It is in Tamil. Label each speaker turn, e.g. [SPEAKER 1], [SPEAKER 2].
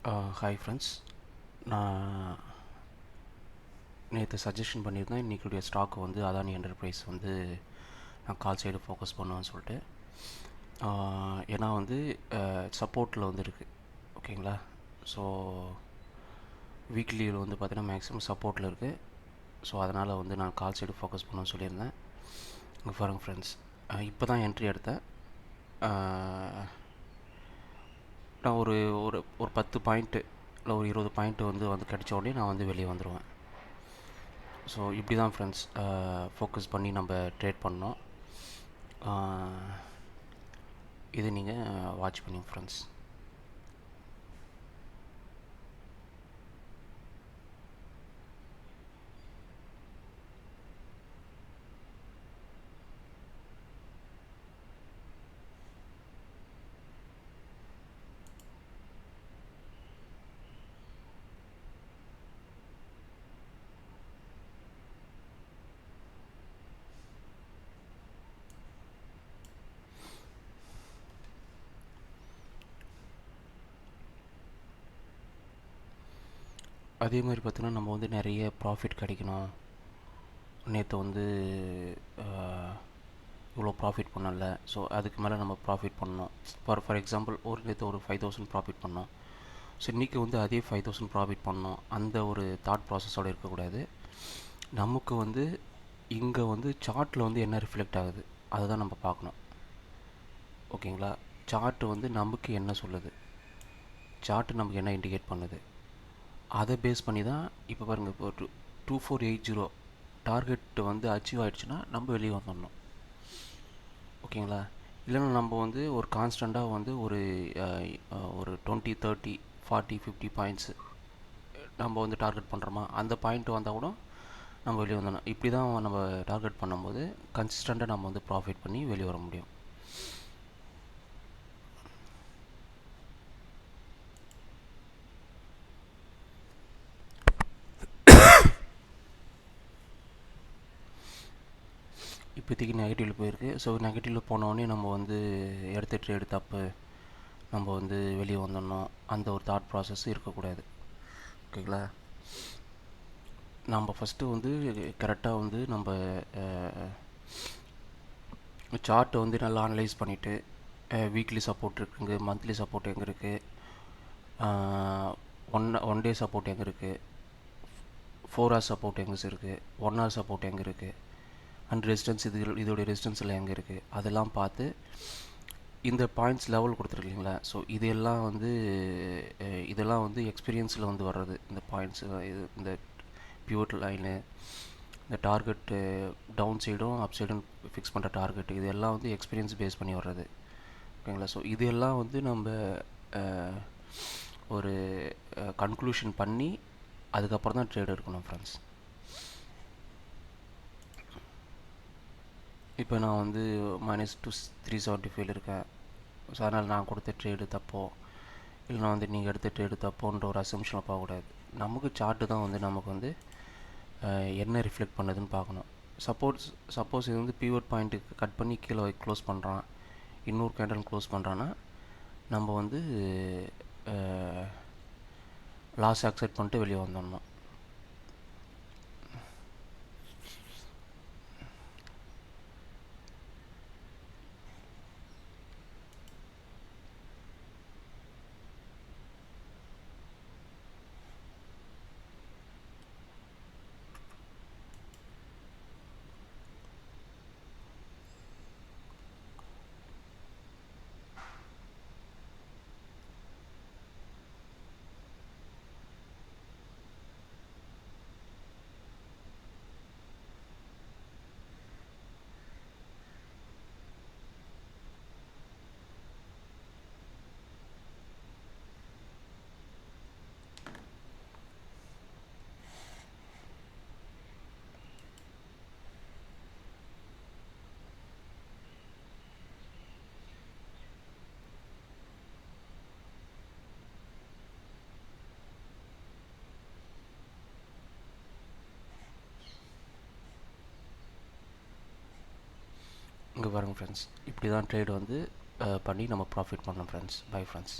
[SPEAKER 1] Hi friends. நான் நேற்று சஜஷன் பண்ணியிருந்தேன் இன்றைக்குடைய ஸ்டாக் வந்து அதானி என்டர்பிரைஸ் வந்து நான் கால் சைடு ஃபோக்கஸ் பண்ணுவேன்னு சொல்லிட்டு. ஏன்னா வந்து சப்போர்ட்டில் வந்து இருக்குது. ஓகேங்களா? ஸோ வீக்லியில் வந்து பார்த்தீங்கன்னா மேக்ஸிமம் சப்போர்ட்டில் இருக்குது. ஸோ அதனால் வந்து நான் கால் சைடு ஃபோக்கஸ் பண்ணுவேன்னு சொல்லியிருந்தேன். இங்கே பாருங்கள் ஃப்ரெண்ட்ஸ், இப்போ தான் என்ட்ரி எடுத்தேன். நான் ஒரு ஒரு ஒரு 10 பாயிண்ட்டு இல்லை ஒரு 20 பாயிண்ட்டு வந்து கிடைச்ச உடனே நான் வந்து வெளியே வந்துடுவேன். ஸோ இப்படி தான் ஃப்ரெண்ட்ஸ் ஃபோக்கஸ் பண்ணி நம்ம ட்ரேட் பண்ணோம். இது நீங்கள் வாட்ச் பண்ணுங்க ஃப்ரெண்ட்ஸ். அதே மாதிரி பார்த்தீங்கன்னா நம்ம வந்து நிறைய ப்ராஃபிட் கிடைக்கணும். நேற்று வந்து இவ்வளோ ப்ராஃபிட் பண்ணல, ஸோ அதுக்கு மேலே நம்ம ப்ராஃபிட் பண்ணோம். ஃபார் எக்ஸாம்பிள் நேற்று ஒரு 5000 ப்ராஃபிட் பண்ணோம். ஸோ இன்றைக்கி வந்து அதே 5000 ப்ராஃபிட் பண்ணோம். அந்த ஒரு தாட் ப்ராசஸோடு இருக்கக்கூடாது. நமக்கு வந்து இங்கே வந்து சார்ட்டில் வந்து என்ன ரிஃப்ளெக்ட் ஆகுது அதை தான் நம்ம பார்க்கணும். ஓகேங்களா? சார்ட்டு வந்து நமக்கு என்ன சொல்லுது, சார்ட்டு நமக்கு என்ன இண்டிகேட் பண்ணுது, அதை பேஸ் பண்ணி தான் இப்போ பாருங்கள். இப்போ 2480 டார்கெட் வந்து அச்சீவ் ஆகிடுச்சுன்னா நம்ம வெளியே வந்துடணும். ஓகேங்களா? இல்லைன்னா நம்ம வந்து ஒரு கான்ஸ்டண்ட்டாக வந்து ஒரு 20 30 40 50 பாயிண்ட்ஸு நம்ம வந்து டார்கெட் பண்ணுறோமா, அந்த பாயிண்ட் வந்தால் கூட நம்ம வெளியே வந்துடணும். இப்படி தான் நம்ம டார்கெட் பண்ணும்போது கன்சிஸ்டண்ட்டாக நம்ம வந்து ப்ராஃபிட் பண்ணி வெளியே வர முடியும். இப்போதைக்கு நெகட்டிவில் போயிருக்கு. ஸோ நெகட்டிவில் போனோடனே நம்ம வந்து எடுத்த ட்ரேடு தப்பு, நம்ம வந்து வெளியே வந்துடணும், அந்த ஒரு தாட் ப்ராசஸ் இருக்கக்கூடாது. ஓகேங்களா? நம்ம ஃபஸ்ட்டு வந்து கரெக்டாக வந்து நம்ம சார்ட்டை வந்து நல்லா அனலைஸ் பண்ணிவிட்டு வீக்லி சப்போர்ட் இருக்குங்க, மந்த்லி சப்போர்ட் எங்கே இருக்குது, ஒன் டே சப்போர்ட் எங்கே இருக்குது, 4 hours சப்போர்ட் எங்கே இருக்குது, 1 hour சப்போர்ட் எங்கே இருக்குது, அண்ட் ரெசிஸ்டன்ஸ் இதோடைய ரெசிஸ்டன்ஸில் எங்கே இருக்குது, அதெல்லாம் பார்த்து இந்த பாயிண்ட்ஸ் லெவல் கொடுத்துருக்கீங்களா. ஸோ இதெல்லாம் வந்து எக்ஸ்பீரியன்ஸில் வந்து வர்றது. இந்த பாயிண்ட்ஸ், இந்த பியூர் லைனு, இந்த டார்கெட்டு டவுன் சைடும் அப் சைடும் ஃபிக்ஸ் பண்ணுற டார்கெட்டு, இதெல்லாம் வந்து எக்ஸ்பீரியன்ஸ் பேஸ் பண்ணி வர்றது. ஓகேங்களா? ஸோ இதெல்லாம் வந்து நம்ம ஒரு கன்க்ளூஷன் பண்ணி அதுக்கப்புறம் தான் ட்ரேட் எடுக்கணும் ஃப்ரெண்ட்ஸ். இப்போ நான் வந்து -375 இருக்கேன். ஸோ அதனால் நான் கொடுத்த ட்ரேடு தப்போ, இல்லைனா வந்து நீங்கள் எடுத்த ட்ரேடு தப்போன்ற ஒரு அசம்ஷனில் போகக்கூடாது. நமக்கு சார்ட்டு தான் வந்து நமக்கு வந்து என்ன ரிஃப்ளெக்ட் பண்ணுதுன்னு பார்க்கணும். சப்போஸ் இது வந்து பியூர் பாயிண்ட்டுக்கு கட் பண்ணி கீழே க்ளோஸ் பண்ணுறான், இன்னொரு கேண்டில் க்ளோஸ் பண்ணுறான்னா நம்ம வந்து லாஸ் அக்செப்ட் பண்ணிட்டு வெளியே வந்துடணும். இங்கே பாருங்கள் ஃப்ரெண்ட்ஸ், இப்படி தான் ட்ரேட் வந்து பண்ணி நம்ம ப்ராஃபிட் பண்ணோம் ஃப்ரெண்ட்ஸ். Bye friends.